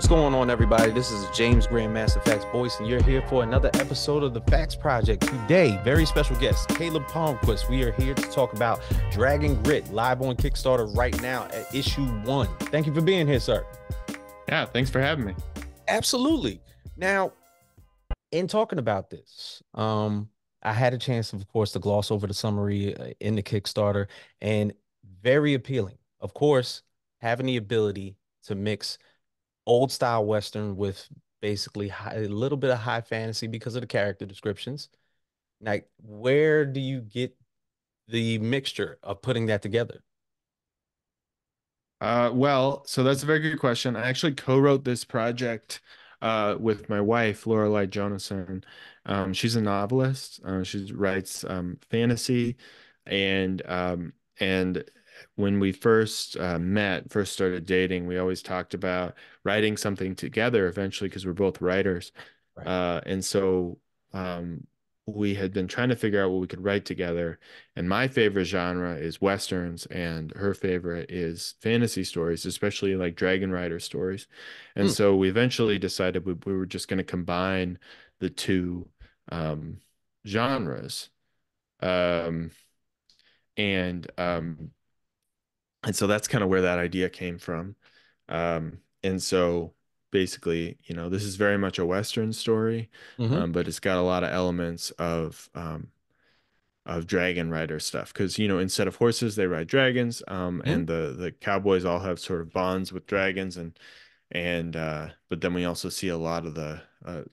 going on, everybody? This is James Grandmaster Facts Boyce, and you're here for another episode of the Facts Project. Today, very special guest, Caleb Palmquist. We are here to talk about Dragon Grit, live on Kickstarter right now at issue 1. Thank you for being here, sir. Yeah, thanks for having me. Absolutely. Now, in talking about this, I had a chance, of course, to gloss over the summary in the Kickstarter, and very appealing. Of course, having the ability to mix old style Western with basically a little bit of high fantasy because of the character descriptions. Like, where do you get the mixture of putting that together? So that's a very good question. I actually co-wrote this project with my wife, Lorelei Jonasson. She's a novelist. She writes fantasy, and and when we first first started dating, we always talked about writing something together eventually because we're both writers. Right. And so we had been trying to figure out what we could write together. And my favorite genre is Westerns, and her favorite is fantasy stories, especially like Dragon Rider stories. And Mm. so we eventually decided we were just going to combine the two um, genres. Um, and and so that's kind of where that idea came from. And so basically, this is very much a Western story, Hmm. but it's got a lot of elements of dragon rider stuff because instead of horses they ride dragons, Hmm. and the cowboys all have sort of bonds with dragons, and but then we also see a lot of the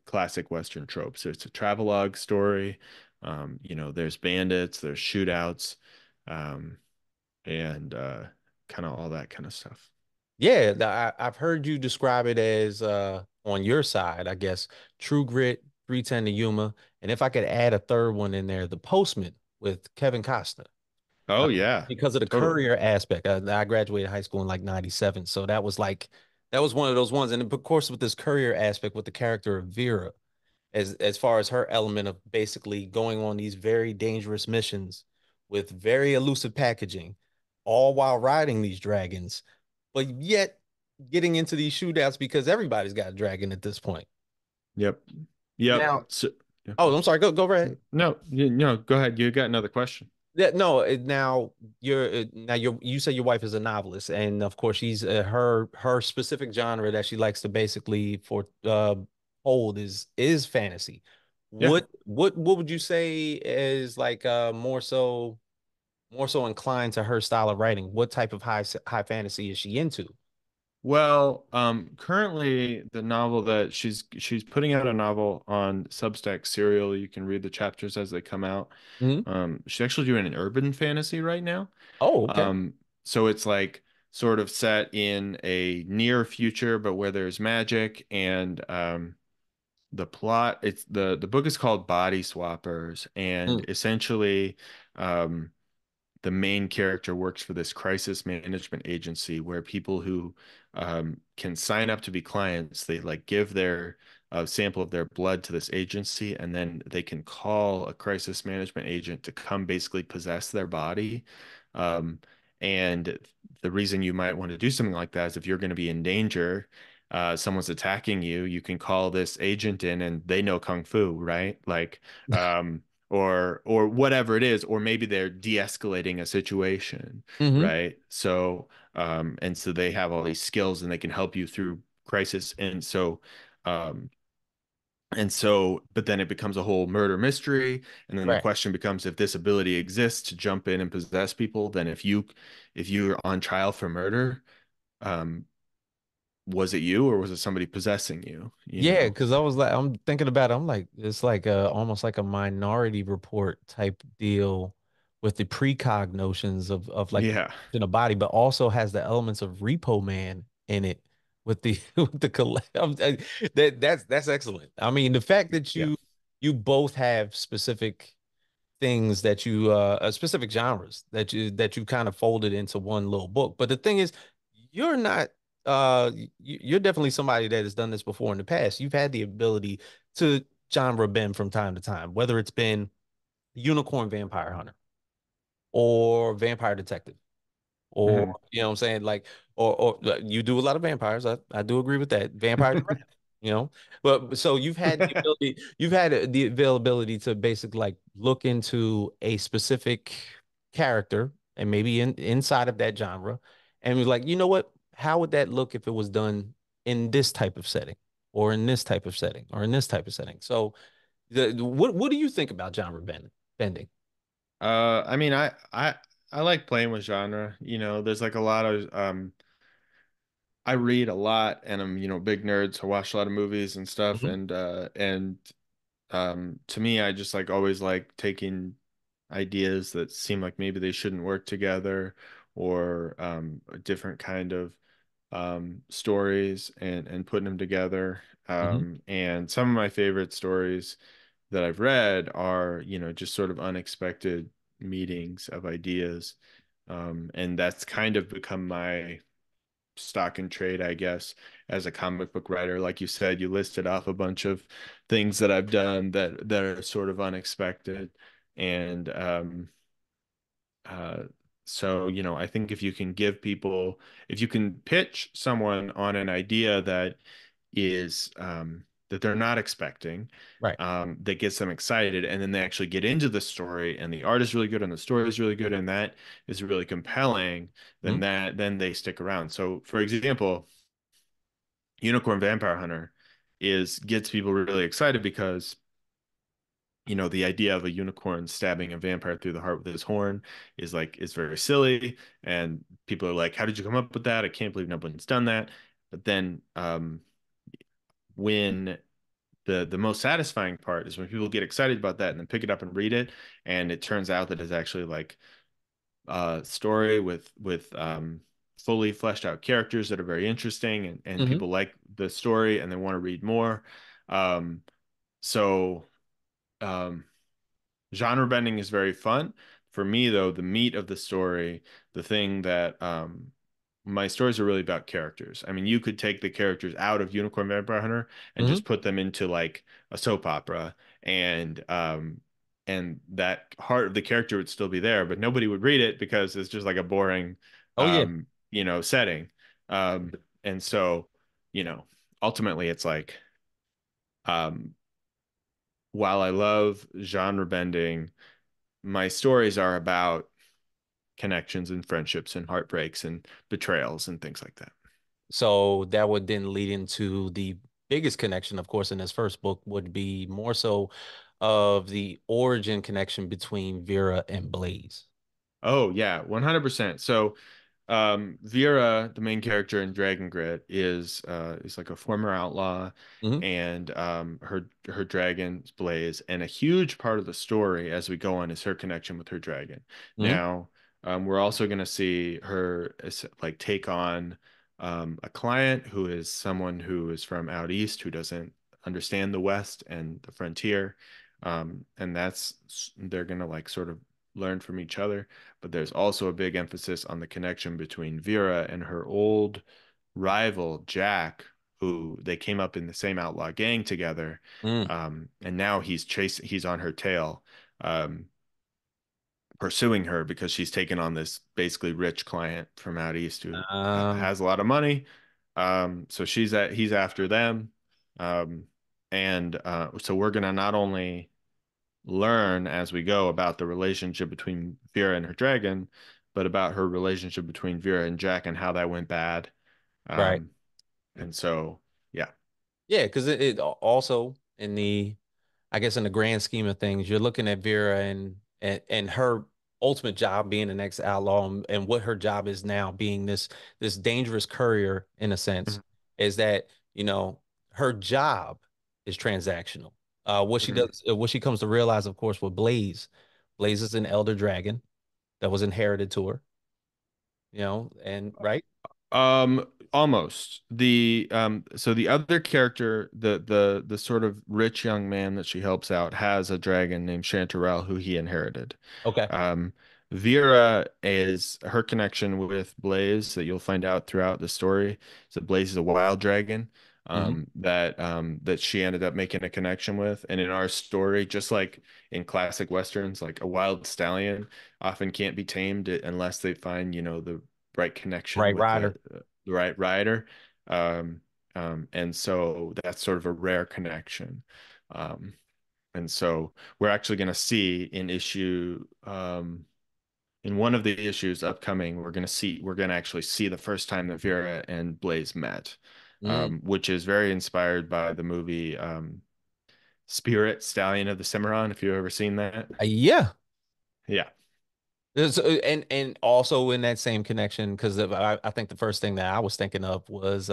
classic Western tropes. So it's a travelogue story. There's bandits, there's shootouts, um, and kind of all that kind of stuff. Yeah, I've heard you describe it as on your side, I guess, True Grit, 310 to Yuma, and if I could add a third one in there, The Postman with Kevin Costner. Oh yeah, Because of the totally. courier aspect. I graduated high school in like 97. So that was one of those ones. And of course, with this courier aspect with the character of Vera, as far as her element of basically going on these very dangerous missions with very elusive packaging, all while riding these dragons, but yet getting into these shootouts because everybody's got a dragon at this point. Yep. Yep. Now, So, yeah. oh, I'm sorry, go right ahead. No, no, go ahead. You got another question. Yeah, no. You say your wife is a novelist, and of course she's her specific genre that she likes to basically for hold is fantasy. Yeah. What would you say is like more so inclined to her style of writing? What type of high fantasy is she into? Well, currently the novel that she's putting out a novel on Substack Serial. You can read the chapters as they come out. Mhm. She's actually doing an urban fantasy right now. Oh, okay. Um, so it's like sort of set in a near future, but where there's magic and the plot. It's the book is called Body Swappers, and Mm. essentially, um, the main character works for this crisis management agency where people who can sign up to be clients, they like give their sample of their blood to this agency, and then they can call a crisis management agent to come basically possess their body. Um, and the reason you might want to do something like that is if you're going to be in danger, someone's attacking you, you can call this agent in and they know kung fu, right? Like, or whatever it is, or maybe they're de-escalating a situation, Hmm. right? So and so they have all these skills and they can help you through crisis. Um but then it becomes a whole murder mystery, and then the Right. question becomes, if this ability exists to jump in and possess people, then if you're on trial for murder, um was it you or was it somebody possessing you, you Yeah, know? because I was like, I'm thinking about it. I'm like, it's like almost like a Minority Report type deal with the precog notions of like Yeah. in a body, but also has the elements of Repo Man in it with the with the collect. That's excellent. I mean, the fact that Yeah. you both have specific things that you specific genres that you kind of folded into one little book. But the thing is, you're not you're definitely somebody that has done this before in the past. You've had the ability to genre bend from time to time, whether it's been Unicorn Vampire Hunter or Vampire Detective or Mhm. you know what I'm saying, like or you do a lot of vampires. I do agree with that. Vampires, you know. But so you've had the availability to basically like look into a specific character and maybe inside of that genre, and was like, you know what? How would that look if it was done in this type of setting, or in this type of setting, or in this type of setting? So, what do you think about genre bending? I mean, I like playing with genre. You know, there's like a lot of I read a lot and I'm, you know, big nerd, so I watch a lot of movies and stuff Hmm. and to me I just like always like taking ideas that seem like maybe they shouldn't work together or a different kind of stories and putting them together. Hmm. And some of my favorite stories that I've read are, you know, just sort of unexpected meetings of ideas. And that's kind of become my stock and trade, I guess, as a comic book writer. Like you said, you listed off a bunch of things that I've done that are sort of unexpected. And uh, so, you know, I think if you can give people, if you can pitch someone on an idea that is that they're not expecting, Right. that gets them excited, and then they actually get into the story, and the art is really good, and the story is really good, and that is really compelling, Hmm. then they stick around. So, for example, Unicorn Vampire Hunter is gets people really excited because you know, the idea of a unicorn stabbing a vampire through the heart with his horn is like is very silly, and people are like, "How did you come up with that? I can't believe no one's done that." But then, when the most satisfying part is when people get excited about that and then pick it up and read it, and it turns out that it's actually like a story with fully fleshed out characters that are very interesting, and Hmm. people like the story and they want to read more. Um, so. Um, Genre bending is very fun. For me, though, the meat of the story, the thing that my stories are really about characters. I mean, you could take the characters out of Unicorn Vampire Hunter and Hmm. just put them into like a soap opera, and that heart of the character would still be there, but nobody would read it because it's just like a boring Oh yeah. you know, setting. Um, and so, you know, ultimately it's like um while I love genre bending, my stories are about connections and friendships and heartbreaks and betrayals and things like that. So that would then lead into the biggest connection, of course, in this first book would be more so of the origin connection between Vera and Blaze. Oh yeah, 100%. So Vera, the main character in Dragon Grit, is like a former outlaw, Hmm. and her dragon's Blaze, and a huge part of the story as we go on is her connection with her dragon. Hmm. Now, we're also going to see her like take on a client who is someone who is from out east who doesn't understand the West and the frontier, and that's they're going to like sort of learn from each other. But there's also a big emphasis on the connection between Vera and her old rival, Jack, who they came up in the same outlaw gang together. Mm. And now he's on her tail, um, pursuing her because she's taken on this basically rich client from out east who Um, has a lot of money. So he's after them. Um, and so we're gonna not only learn as we go about the relationship between Vera and her dragon, but about her relationship between Vera and Jack and how that went bad. right. Um, and so, yeah. Yeah, because it also in the, I guess in the grand scheme of things, you're looking at Vera and her ultimate job being an ex-outlaw, and what her job is now being this dangerous courier in a sense, Mhm. is that, her job is transactional. What she Mhm. does, what she comes to realize, of course, with Blaze, Blaze is an elder dragon that was inherited to her, and right? Almost. So the other character, the sort of rich young man that she helps out has a dragon named Chanterelle who he inherited. Okay. Um, Vera is her connection with Blaze that you'll find out throughout the story. So Blaze is a wild dragon Hmm. that she ended up making a connection with. And in our story, just like in classic Westerns, like a wild stallion often can't be tamed unless they find, you know, the right connection Right, with the Ryder. the right rider. Um, and so that's sort of a rare connection. Um, and so we're actually going to see in one of the issues upcoming, we're going to actually see the first time that Vera and Blaze met, Mm. which is very inspired by the movie Spirit, Stallion of the Cimarron, if you've ever seen that. Yeah. Yeah. And also in that same connection, because I think the first thing that I was thinking of was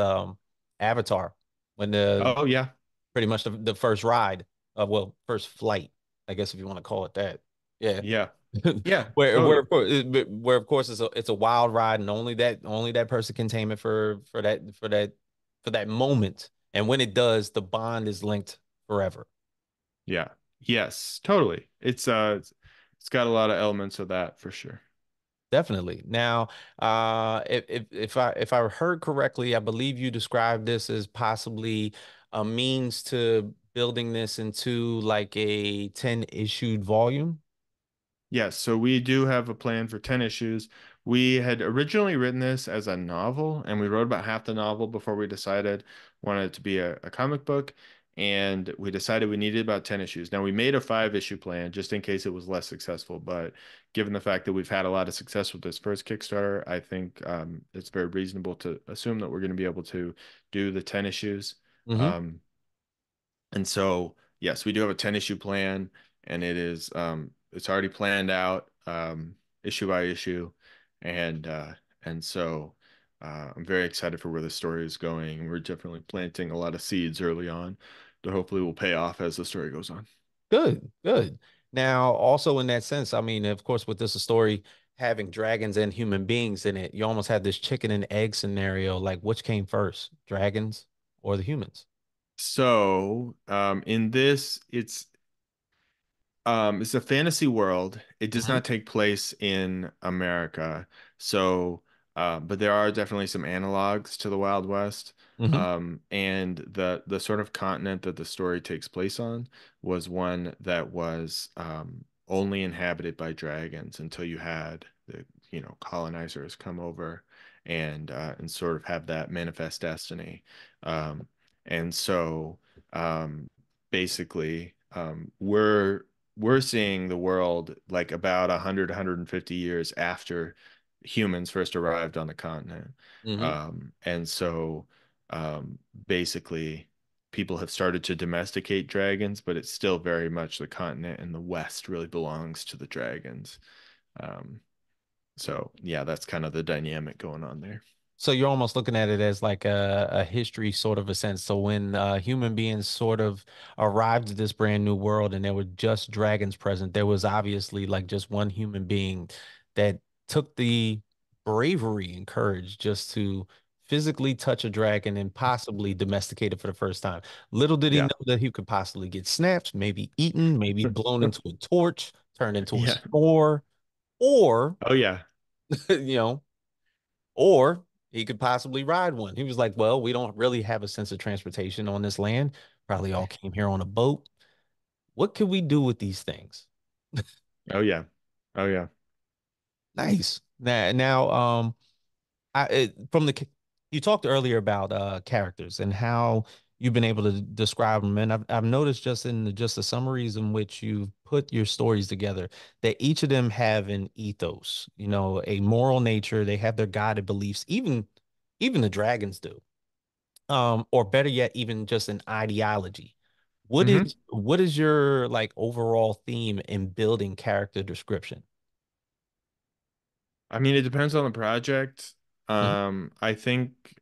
Avatar, when the Oh yeah. pretty much the first ride, well, first flight, I guess if you want to call it that. Yeah. Yeah. Yeah, Where totally. of course, where of course it's a wild ride, and only that person can tame it for that moment. And when it does, the bond is linked forever. Yeah. Yes, totally. It's got a lot of elements of that for sure. Definitely. Now, if I heard correctly, I believe you described this as possibly a means to building this into like a 10 issued volume. Yes, so we do have a plan for 10 issues. We had originally written this as a novel, and we wrote about half the novel before we decided wanted it to be a comic book, and we decided we needed about 10 issues. Now we made a 5 issue plan just in case it was less successful, but given the fact that we've had a lot of success with this first Kickstarter, I think it's very reasonable to assume that we're going to be able to do the 10 issues. Hmm. Um, and so, yes, we do have a 10 issue plan, and it's already planned out issue by issue. And and so I'm very excited for where the story is going. And we're definitely planting a lot of seeds early on that hopefully will pay off as the story goes on. Good, good. Now, also in that sense, I mean, of course, with this story having dragons and human beings in it, you almost had this chicken and egg scenario. Like, which came first, dragons or the humans? So, in this, it's a fantasy world. It does Hmm. not take place in America. So, but there are definitely some analogs to the Wild West. Hmm. And the sort of continent that the story takes place on was one that was only inhabited by dragons until you had the colonizers come over and sort of have that manifest destiny. And so basically, we're seeing the world like about 100, 150 years after humans first arrived on the continent. Hmm. And so basically, people have started to domesticate dragons, but it's still very much the continent and the West really belongs to the dragons. Um, so, yeah, that's kind of the dynamic going on there. So you're almost looking at it as like a history sort of a sense. So when human beings sort of arrived at this brand new world and there were just dragons present, there was obviously like just one human being that took the bravery and courage just to physically touch a dragon and possibly domesticate it for the first time. Little did he know Yeah. that he could possibly get snapped, maybe eaten, maybe blown into a torch, turned into a Yeah. spore, or, Oh, yeah. you know, or he could possibly ride one. He was like, well, we don't really have a sense of transportation on this land. Probably all came here on a boat. What can we do with these things? Oh, yeah. Oh, yeah. Nice. Now, from you talked earlier about characters and how you've been able to describe them, and I've noticed just in just the summaries in which you've put your stories together that each of them have an ethos, a moral nature. They have their guided beliefs. Even the dragons do. Or better yet, even just an ideology. What is Hmm. what is your like overall theme in building character description? I mean, it depends on the project. Mhm. I think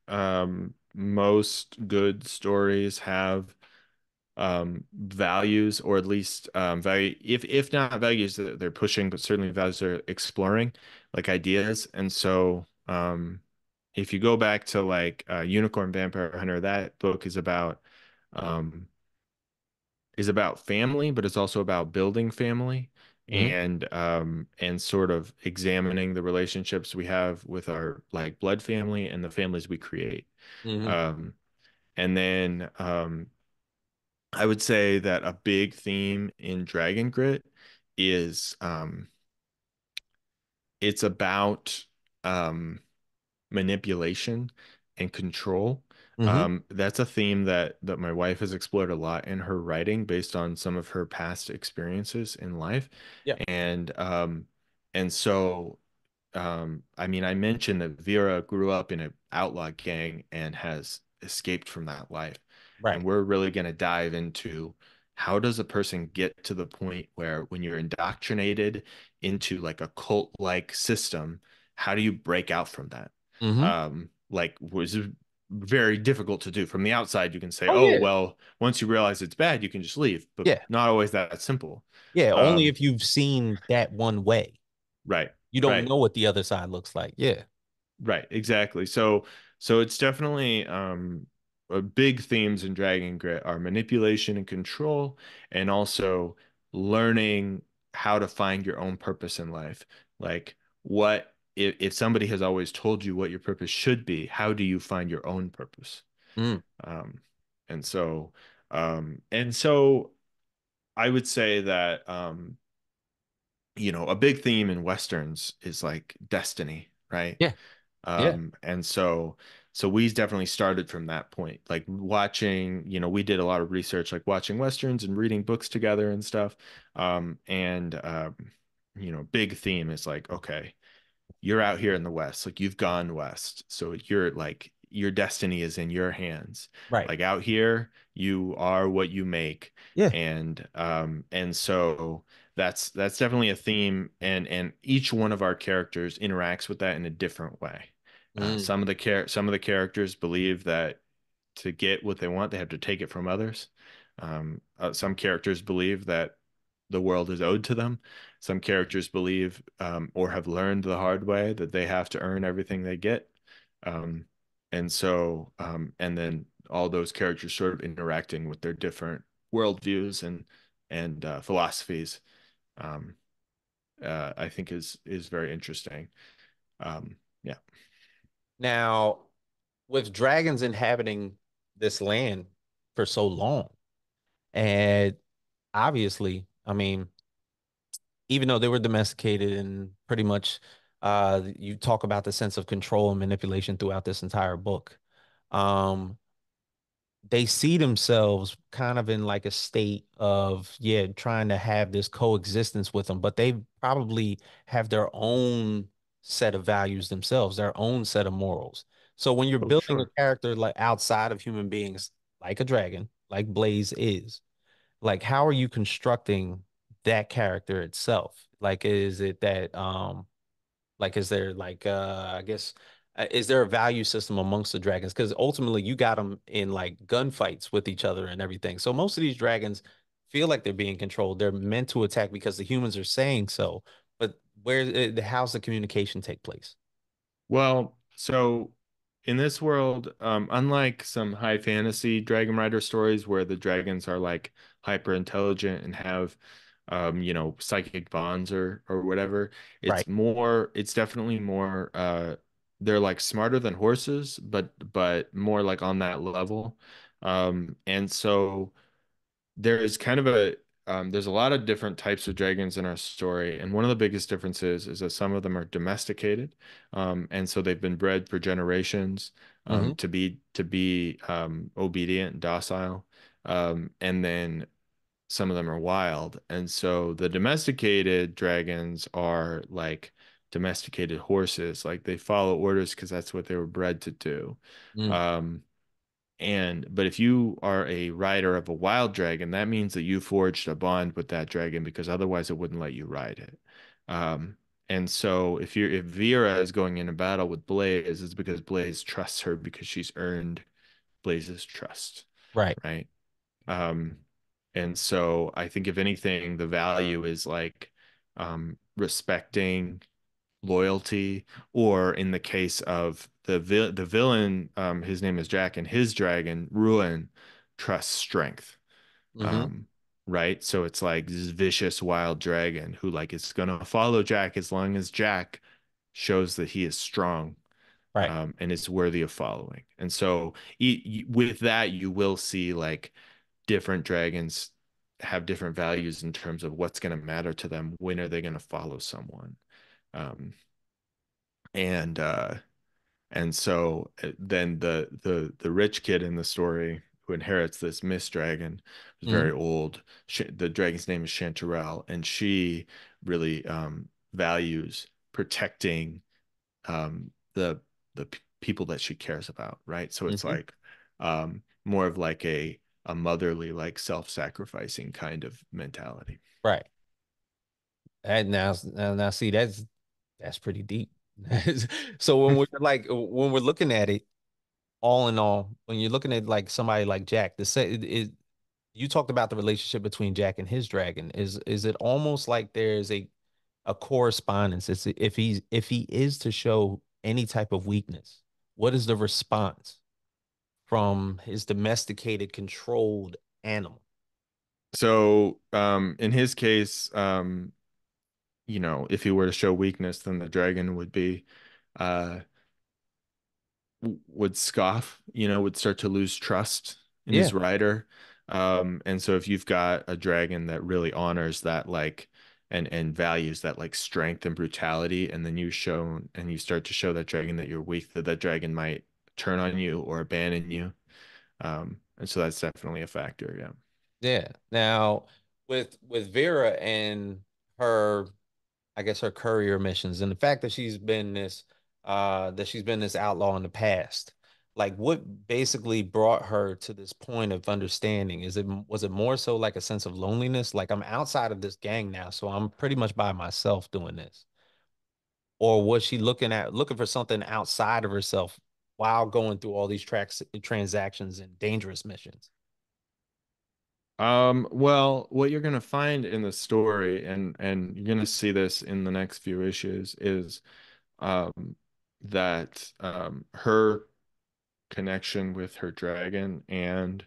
most good stories have values, or at least value, if not values that they're pushing, but certainly values they're exploring, like ideas. And so, if you go back to like Unicorn Vampire Hunter, that book um, is about family, but it's also about building family Mhm. and sort of examining the relationships we have with our like blood family and the families we create. Mhm. Um, and then I would say that a big theme in Dragon Grit is it's about um, manipulation and control. Hmm. That's a theme that my wife has explored a lot in her writing based on some of her past experiences in life. Yeah. And and so I mean, I mentioned that Vera grew up in an outlaw gang and has escaped from that life. Right. And we're really going to dive into how does a person get to the point where when you're indoctrinated into like a cult-like system, how do you break out from that? Hmm. Like was very difficult to do. From the outside, you can say, Oh oh, yeah. well, once you realize it's bad, you can just leave, but Yeah. not always that simple. Yeah. Only Um, if you've seen that one way. right, You don't right. know what the other side looks like. Yeah. Right, exactly. So it's definitely big themes in Dragon Grit are manipulation and control, and also learning how to find your own purpose in life. Like what if somebody has always told you what your purpose should be, how do you find your own purpose? Mm. Um, and so I would say that a big theme in Westerns is like destiny, right? Yeah. Yeah. And so we definitely started from that point, like watching, we did a lot of research, like watching Westerns and reading books together and stuff. And big theme is like, okay, you're out here in the West, like you've gone West. So you're like your destiny is in your hands. Right. Like out here, you are what you make. Yeah. And so that's definitely a theme, and each one of our characters interacts with that in a different way. Mm. Some of the characters believe that to get what they want, they have to take it from others. Some characters believe that the world is owed to them. Some characters believe, or have learned the hard way, that they have to earn everything they get. Um, and then all those characters sort of interacting with their different worldviews and philosophies, um, I think is very interesting. Yeah. Now, with dragons inhabiting this land for so long, and obviously, I mean, even though they were domesticated and pretty much you talk about the sense of control and manipulation throughout this entire book. Um, they see themselves kind of in like a state of, yeah, trying to have this coexistence with them, but they probably have their own set of values themselves, their own set of morals. So when you're Oh, building a sure. character like outside of human beings, like a dragon, like Blaze is, like how are you constructing that character itself? Like is it that like is there like I guess is there a value system amongst the dragons? Because ultimately you got them in like gunfights with each other and everything. So most of these dragons feel like they're being controlled. They're meant to attack because the humans are saying so. But how's the communication take place? Well, so in this world, unlike some high fantasy Dragon Rider stories where the dragons are like hyper intelligent and have, psychic bonds or whatever, Right. it's definitely more, they're like smarter than horses, but more like on that level. And so there is kind of there's a lot of different types of dragons in our story, and one of the biggest differences is that some of them are domesticated, and so they've been bred for generations, Hmm. to be obedient and docile, and then some of them are wild, and so the domesticated dragons are like domesticated horses, like they follow orders because that's what they were bred to do. Mm. Um, but if you are a rider of a wild dragon, that means that you forged a bond with that dragon because otherwise it wouldn't let you ride it. Um, and so if Vera is going into battle with Blaze, it's because Blaze trusts her because she's earned Blaze's trust, Right. right? Um, and so I think if anything, the value is like respecting loyalty, or in the case of the villain, his name is Jack, and his dragon Ruin trusts strength. Hmm. Um, right? So it's like this vicious wild dragon who like is gonna follow Jack as long as Jack shows that he is strong, Right. and is worthy of following. And so with that, you will see like different dragons have different values in terms of what's going to matter to them. When are they going to follow someone? Um, and And so then the rich kid in the story who inherits this Miss Dragon was Mm-hmm. very old. The dragon's name is Chanterelle, and she really values protecting the people that she cares about, right? So it's Mm-hmm. like more of like a motherly, like self-sacrificing kind of mentality. Right. And now see that's pretty deep. So when we're looking at it, all in all, when you're looking at like somebody like Jack, you talked about the relationship between Jack and his dragon. Is it almost like there's a correspondence? It's if he is to show any type of weakness, what is the response from his domesticated, controlled animal? So in his case, if he were to show weakness, then the dragon would be uh would scoff, would start to lose trust in Yeah, his rider. And so if you've got a dragon that really honors that like and values that like strength and brutality, and then you start to show that dragon that you're weak, that dragon might turn on you or abandon you. And so that's definitely a factor, yeah. yeah. Now with Vera and her, I guess her courier missions and the fact that she's been this outlaw in the past. Like what basically brought her to this point of understanding? Was it more so like a sense of loneliness? Like I'm outside of this gang now, so I'm pretty much by myself doing this. Or was she looking for something outside of herself while going through all these transactions and dangerous missions? Well, what you're gonna find in the story, and you're gonna see this in the next few issues, is um that her connection with her dragon and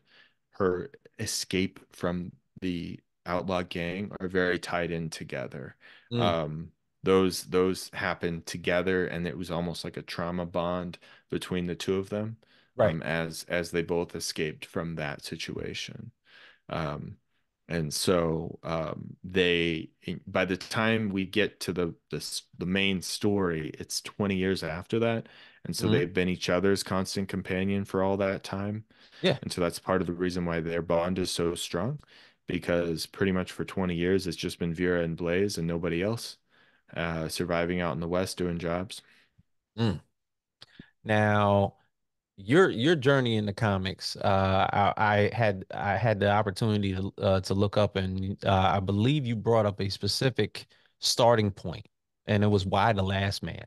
her escape from the outlaw gang are very tied in together. Mm, Um, those happened together, and it was almost like a trauma bond between the two of them, right. as they both escaped from that situation. Um, and so by the time we get to the main story, it's 20 years after that. And so Mhm. they've been each other's constant companion for all that time. Yeah. And so that's part of the reason why their bond is so strong, because pretty much for 20 years, it's just been Vera and Blaze and nobody else surviving out in the West doing jobs. Mm. Now, your journey in the comics, I had the opportunity to look up, and I believe you brought up a specific starting point, and it was why the last man.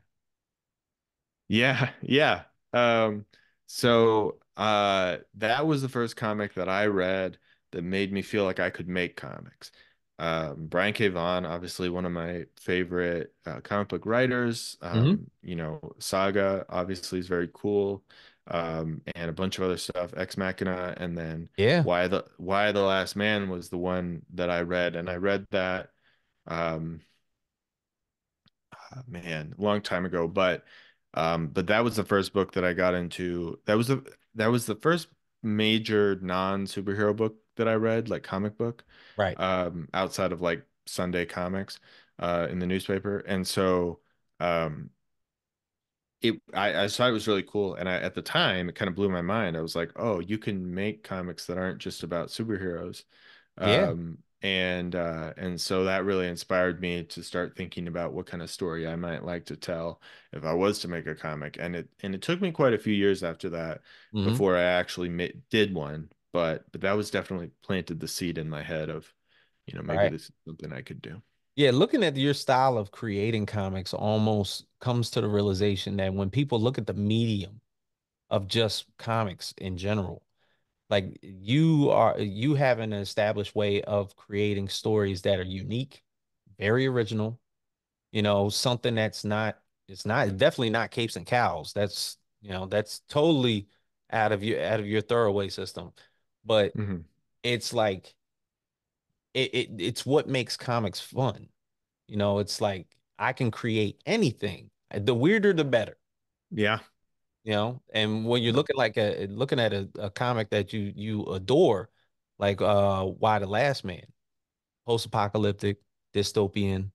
Yeah, yeah. That was the first comic that I read that made me feel like I could make comics. Brian K. Vaughan, obviously one of my favorite comic book writers. Hmm. Saga obviously is very cool. And a bunch of other stuff, Ex Machina, and then Yeah, Why the Last Man was the one that I read, and I read that. Um, man, a long time ago, but that was the first book that I got into. That was the first major non-superhero book that I read, like comic book, right. outside of like Sunday comics in the newspaper. And so I thought it was really cool. And at the time it kind of blew my mind. I was like, oh, you can make comics that aren't just about superheroes. Yeah. And so that really inspired me to start thinking about what kind of story I might like to tell if I was to make a comic. And it took me quite a few years after that Hmm. before I actually did one. But that was definitely planted the seed in my head of, maybe Right. this is something I could do. Yeah, looking at your style of creating comics almost comes to the realization that when people look at the medium of just comics in general, like you have an established way of creating stories that are unique, very original, something that's not it's not definitely not capes and cows. That's totally out of your throwaway system. But Hmm. it's like it's what makes comics fun. It's like I can create anything. The weirder the better. Yeah. And when you're looking at a comic that you adore, like Why the Last Man, post-apocalyptic, dystopian,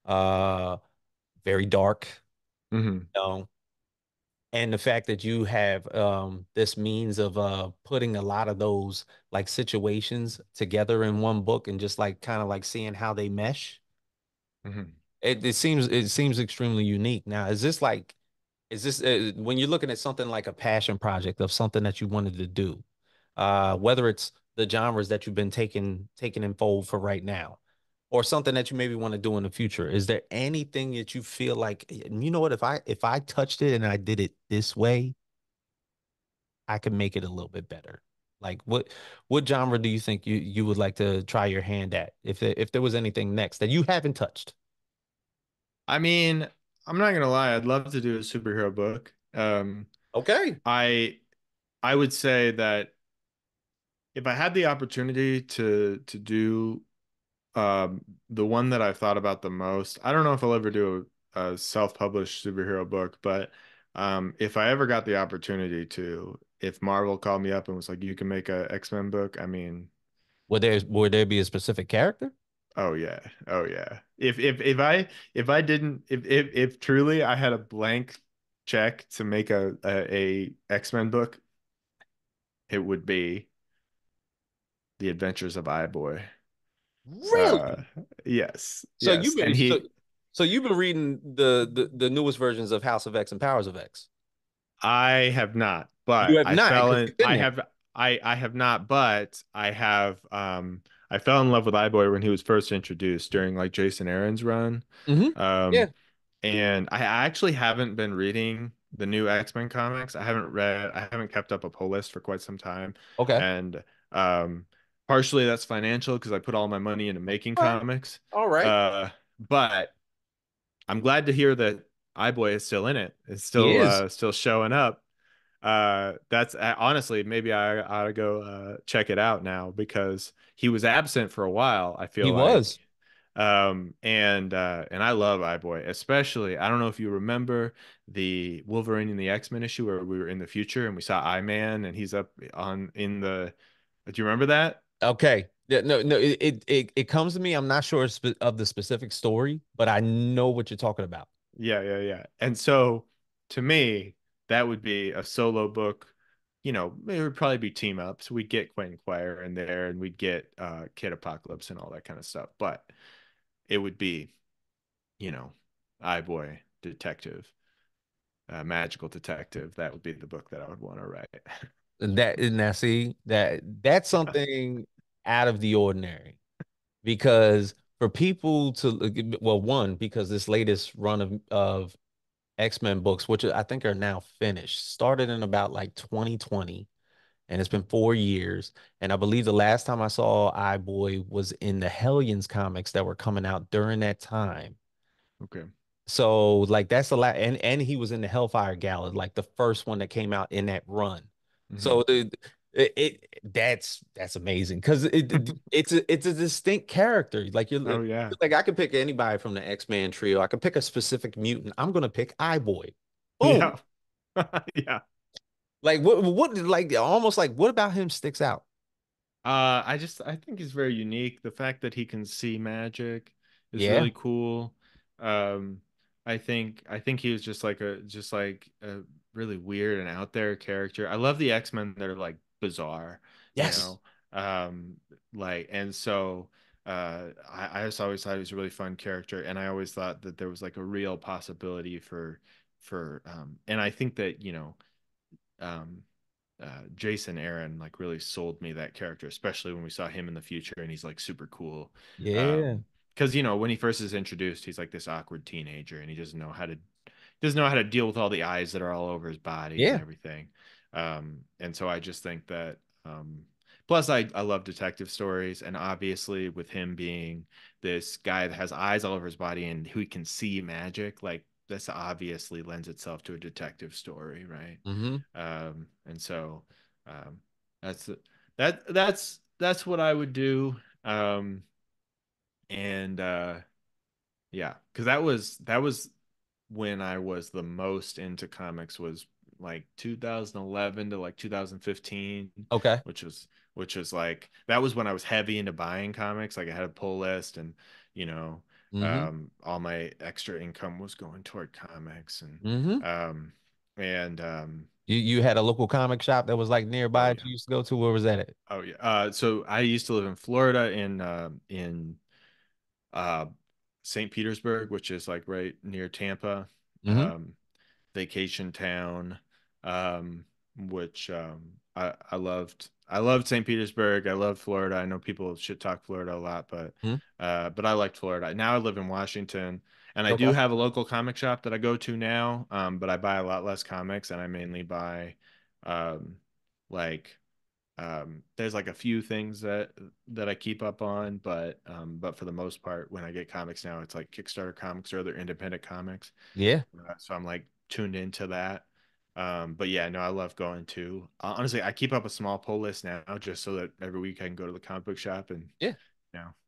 uh very dark, Hmm. you know, And the fact that you have this means of putting a lot of those like situations together in one book and just like kind of like seeing how they mesh. Mhm. It seems extremely unique. Now, is this when you're looking at something like a passion project of something that you wanted to do, whether it's the genres that you've been taking in fold for right now, or something that you maybe want to do in the future, is there anything that you feel like, you know what, if I touched it and I did it this way, I can make it a little bit better? Like what genre do you think you would like to try your hand at if there was anything next that you haven't touched? I mean, I'm not gonna lie, I'd love to do a superhero book. Okay. I I would say that if I had the opportunity to do the one that I've thought about the most, I don't know if I'll ever do a self-published superhero book, but if I ever got the opportunity to, if Marvel called me up and was like, you can make a X-Men book, I mean, Would there be a specific character? oh yeah, oh yeah. If I didn't if truly I had a blank check to make a X-Men book, it would be The Adventures of I-Boy. Uh, Really? yes, So yes, you've been and so he so you've been reading the newest versions of House of X and Powers of X. I have not, You but have I not, fell because in it's in I there. have I have not, but I fell in love with iBoy when he was first introduced during like Jason Aaron's run. Yeah. Um and I actually haven't been reading the new X-Men comics. I haven't kept up a pull list for quite some time. Okay. And partially that's financial because I put all my money into making All right. comics. All right. But I'm glad to hear that iBoy is still in it. It's He is. still showing up. That's honestly, maybe I ought to go check it out now because he was absent for a while, I He feel like. was. And I love iBoy, especially I don't know if you remember the Wolverine and the X-Men issue where we were in the future and we saw I-Man and he's up on in the do you remember that? Okay. Yeah, no, no, it comes to me. I'm not sure of the specific story, but I know what you're talking about. Yeah, yeah, yeah. And so to me, that would be a solo book. You know, it would probably be team ups. We'd get Quentin Quire in there and we'd get Kid Apocalypse and all that kind of stuff. But it would be, you know, I Boy Detective, Magical Detective. That would be the book that I would want to write. And now see that's something out of the ordinary, because for people to, well, one, because this latest run of X-Men books, which I think are now finished, started in about like 2020, and it's been 4 years. And I believe the last time I saw iBoy was in the Hellions comics that were coming out during that time. Okay. So like that's a lot, and he was in the Hellfire Gala, like the first one that came out in that run. Hmm. So that's amazing because it's a distinct character. Like Oh yeah. like I could pick anybody from the X-Men trio. I could pick a specific mutant. I'm gonna pick iBoy. Boom. Yeah. Yeah. Like what like almost like what about him sticks out? I think he's very unique. The fact that he can see magic is Yeah. really cool. Um, I think he was just like a really weird and out there character. I love the X-Men that are like bizarre, you Yes. know. Um, like and so I just always thought he was a really fun character, and I always thought that there was like a real possibility for and I think that, you know, um Jason Aaron like really sold me that character, especially when we saw him in the future and he's like super cool. Yeah. Because you know when he first is introduced, he's like this awkward teenager and he doesn't know how to deal with all the eyes that are all over his body and Yeah. everything. And so I just think that plus I love detective stories and obviously with him being this guy that has eyes all over his body and who can see magic, like this obviously lends itself to a detective story, right? Hmm. And so um, that's that's what I would do. And yeah, because that was when I was the most into comics was like 2011 to like 2015, Okay. which was like that was when I was heavy into buying comics. Like I had a pull list and you know Hmm. all my extra income was going toward comics and Hmm. um And You had a local comic shop that was like oh nearby that yeah, you used to go to? Where was that at? oh yeah. So I used to live in Florida in uh, St. Petersburg, which is like right near Tampa, Mm-hmm. um, vacation town, um, which I loved. I loved St. Petersburg. I loved Florida. I know people shit talk Florida a lot, Hmm. but I liked Florida. Now I live in Washington, and I do Okay. have a local comic shop that I go to now. But I buy a lot less comics, and I mainly buy um, like there's like a few things that I keep up on, but for the most part, when I get comics now, it's like Kickstarter comics or other independent comics. Yeah. So I'm like tuned into that. But yeah, no, I love going to. Honestly, I keep up a small pull list now just so that every week I can go to the comic book shop and Yeah.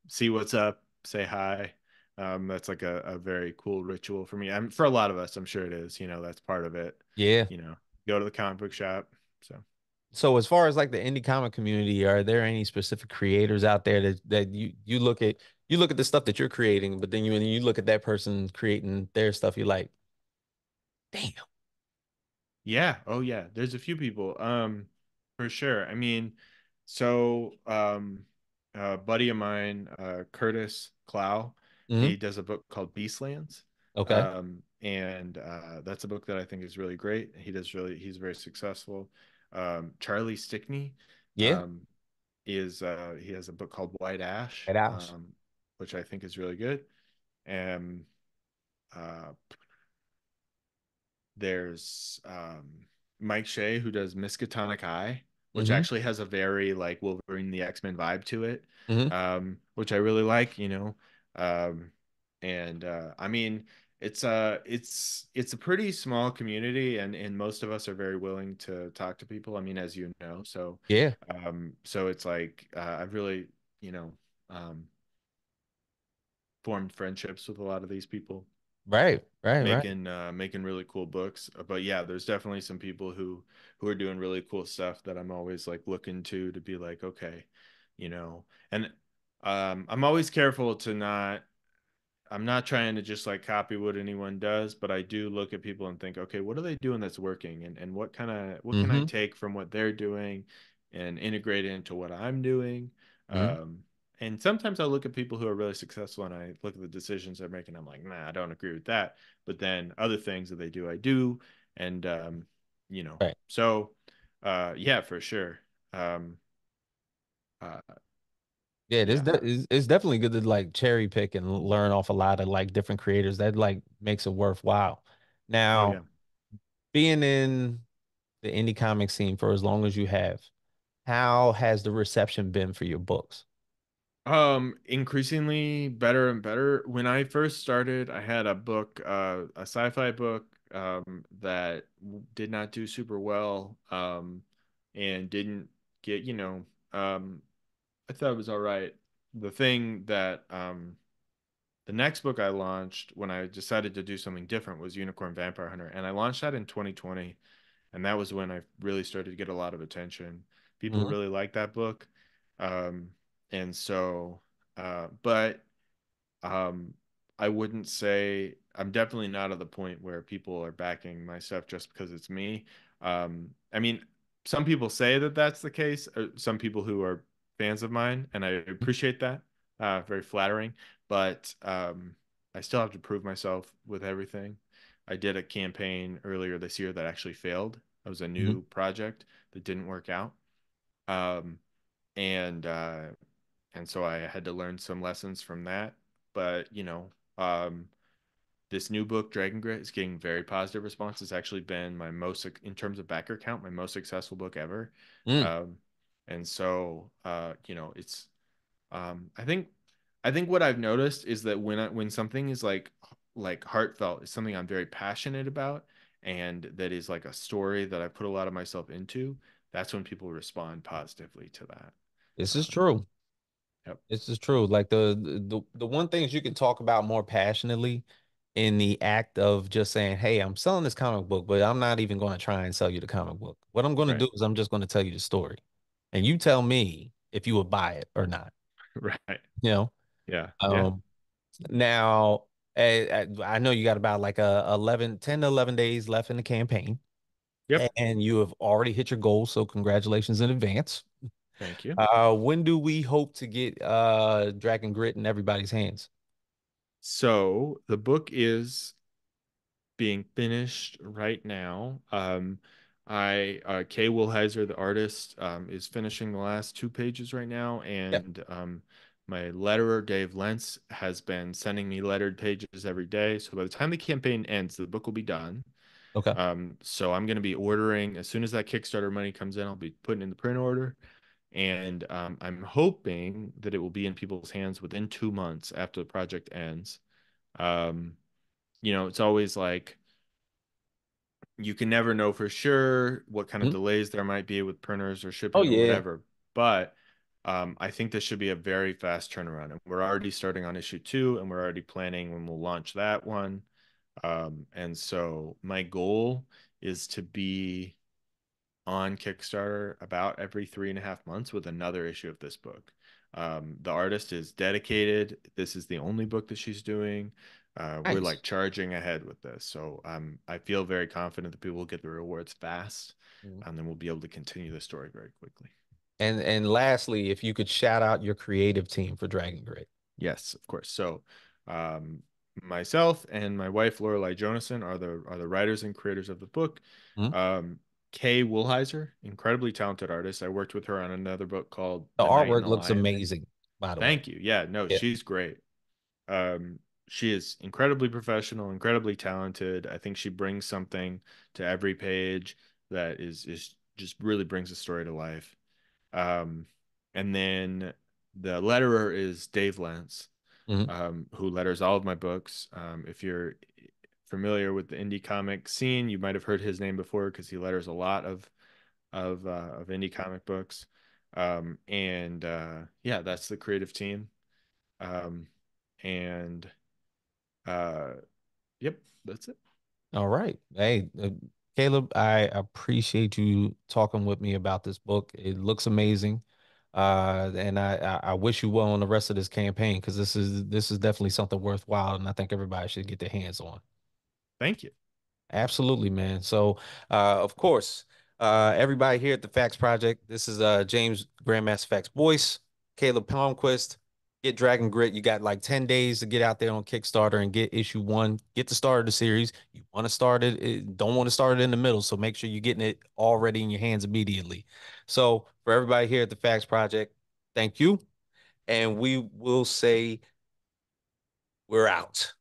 see what's up, say hi. That's like a very cool ritual for me. For a lot of us, I'm sure it is. That's part of it. Yeah. You know, go to the comic book shop. So. So as far as like the indie comic community, are there any specific creators out there that you look at the stuff that you're creating, but then you look at that person creating their stuff, you're like, damn. Yeah. Oh, yeah. There's a few people. For sure. I mean, so a buddy of mine, Curtis Clow, he Hmm. does a book called Beastlands. Okay. And that's a book that I think is really great. He's very successful. Charlie Stickney, Yeah. um, he has a book called White Ash, At Ouch. which I think is really good. And uh, There's Mike Shea who does Miskatonic Eye, which Hmm. actually has a very like Wolverine the X-Men vibe to it, Hmm. which I really like. Um, and I mean, it's a pretty small community, and most of us are very willing to talk to people. I mean, as you know, Yeah. so it's like I've really you know um, formed friendships with a lot of these people Right. Right. Right. making really cool books. But yeah, there's definitely some people who are doing really cool stuff that I'm always like looking to be like, okay, you know, and I'm always careful to not I'm not trying to just like copy what anyone does, but I do look at people and think, okay, what are they doing that's working, and what can I Hmm. take from what they're doing and integrate it into what I'm doing. Hmm. Um, and sometimes I look at people who are really successful and I look at the decisions they're making. I'm like, nah, I don't agree with that. But then other things that they do, I do. And you know, Right. so yeah, for sure. Um, uh, Yeah, yeah. it's definitely good to like cherry pick and learn off a lot of like different creators. That like makes it worthwhile. Oh Now, yeah. being in the indie comic scene for as long as you have, how has the reception been for your books? Increasingly better and better. When I first started, I had a book, a sci-fi book, that did not do super well, and didn't get, I thought it was all right. The thing that, the next book I launched when I decided to do something different was Unicorn Vampire Hunter, and I launched that in 2020, and that was when I really started to get a lot of attention. People Hmm. really liked that book, um, and so, but um, I wouldn't say I'm definitely not at the point where people are backing my stuff just because it's me. I mean, some people say that that's the case, or some people who are fans of mine, and I appreciate that. Very flattering, but I still have to prove myself with everything. I did a campaign earlier this year that actually failed. It was a Hmm. new project that didn't work out. Um, and so I had to learn some lessons from that. But this new book, Dragon Grit, is getting very positive response. It's actually been my most, in terms of backer count, my most successful book ever. Mm. Um, and so it's I think what I've noticed is that when something is like heartfelt, is something I'm very passionate about, and that is like a story that I put a lot of myself into, that's when people respond positively to that. This is Um, true. yep. This is true. Like the one things you can talk about more passionately in the act of just saying, "Hey, I'm selling this comic book, but I'm not even going to try and sell you the comic book. What I'm going to Right. do is I'm just going to tell you the story, and you tell me if you would buy it or not." Right. You know. Yeah. Yeah. Um. Now, I know you got about like 11, 10 to 11 days left in the campaign. Yep. and you have already hit your goal. So congratulations in advance. Thank you. When do we hope to get Dragon Grit in everybody's hands? So the book is being finished right now. Kay Wilheiser, the artist, is finishing the last two pages right now, Yep. and my letterer Dave Lentz has been sending me lettered pages every day. So by the time the campaign ends, the book will be done. Okay. So I'm going to be ordering as soon as that Kickstarter money comes in. I'll be putting in the print order, and I'm hoping that it will be in people's hands within 2 months after the project ends. Um, it's always like you can never know for sure what kind of Mhm. delays there might be with printers or Oh shipping or yeah. whatever. But I think this should be a very fast turnaround. And we're already starting on issue two, and we're already planning when we'll launch that one. And so my goal is to be on Kickstarter about every 3.5 months with another issue of this book. The artist is dedicated. This is the only book that she's doing. We're Nice. like charging ahead with this. So I feel very confident that people will get the rewards fast, Mhm. and then we'll be able to continue the story very quickly. And lastly, if you could shout out your creative team for Dragon Grid. Yes, of course. So um, myself and my wife, Lorelei Jonason, are the writers and creators of the book. Mhm. Um, Kay Woolheiser, incredibly talented artist. I worked with her on another book called The The Night in artwork the looks Lion. amazing, by the way. Thank you. Yeah, no, Yeah. she's great. Um, she is incredibly professional, incredibly talented. I think she brings something to every page that is just really brings the story to life. Um, and then the letterer is Dave Lentz, Mhm. who letters all of my books. If you're familiar with the indie comic scene, you might have heard his name before because he letters a lot of indie comic books. And yeah, that's the creative team. Um, and uh, yep, that's it. All right. Hey, Caleb, I appreciate you talking with me about this book. It looks amazing. And I wish you well on the rest of this campaign because this is definitely something worthwhile, and I think everybody should get their hands on. Thank you. Absolutely, man. So, of course, everybody here at the Facts Project, this is James Grandmaster Facts Boyce, Caleb Palmquist. Get Dragon Grit. You got like 10 days to get out there on Kickstarter and get issue one. Get the start of the series. You want to start don't want to start it in the middle. So make sure you're getting it already in your hands immediately. So, for everybody here at the Facts Project, thank you. And we will say we're out.